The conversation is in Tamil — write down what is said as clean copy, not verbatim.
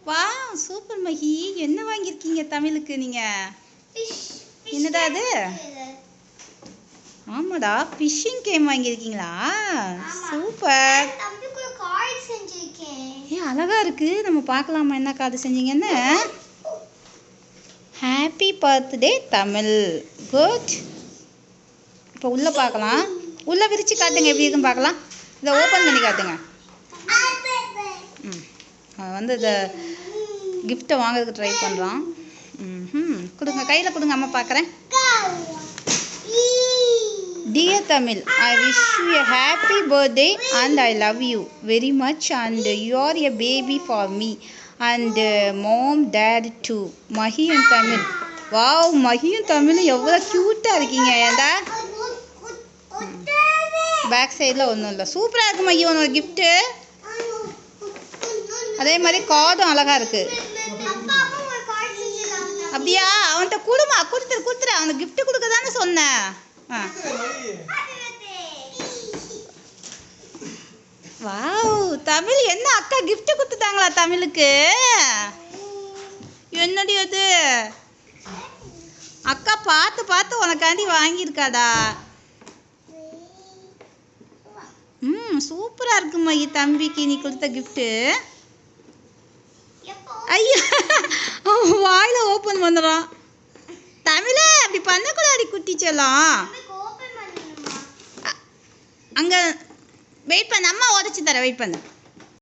வா சூப்பர் மகி. என்ன வாங்கியிருக்கீங்க தமிழுக்கு நீங்க? என்னடா அது? ஆமாடா, ஃபிஷிங் கேம் வாங்கியிருக்கீங்களா? சூப்பர். ஏன் அழகா இருக்கு. நம்ம பார்க்கலாமா என்ன கார்டு செஞ்சீங்கன்னு? Happy birthday Tamil. குட். இப்போ உள்ள பார்க்கலாம். உள்ள விரிச்சு காட்டுங்க, எப்படி இருக்குன்னு பார்க்கலாம். இதை ஓப்பன் பண்ணி காட்டுங்க. வந்து இதை கிஃப்ட்டை வாங்குறதுக்கு ட்ரை பண்ணுறான். கொடுங்க, கையில் கொடுங்க, அம்மா பார்க்குறேன். Dear Tamil, I wish you a happy birthday and I love you very much and you are a baby for me and mom, dad too. Mahi and Tamil. Wow, Mahi and Tamil எவ்வளோ க்யூட்டாக இருக்கீங்க. ஏண்டா பேக் சைடில் ஒன்றும் இல்லை. சூப்பராக இருக்கு மகி உன்னோட கிஃப்ட்டு. அதே மாதிரி கார்டும் அழகாக இருக்குது. அப்படியா? அவன்கிட்ட கொடுமா, கொடுத்துரு. அவனுக்கு கிஃப்ட் கொடுக்க தானே சொன்னேன். வாவ், தமிழ் என்ன அக்கா கிஃப்ட் கொடுத்துட்டாங்களா தமிழுக்கு? என்னடி அது? அக்கா பார்த்து உனக்காண்டி வாங்கியிருக்காடா. சூப்பராக இருக்கு மகி தம்பிக்கு நீ கொடுத்த கிஃப்ட்டு. ஐயா, வாயில ஓப்பன் பண்ணுறான். தமிழ அப்படி பண்ணக்கூடாது குட்டிச்செல்லாம். அங்கே வெயிட் பண்ண, அம்மா உடச்சி தரேன், வெயிட் பண்ணு.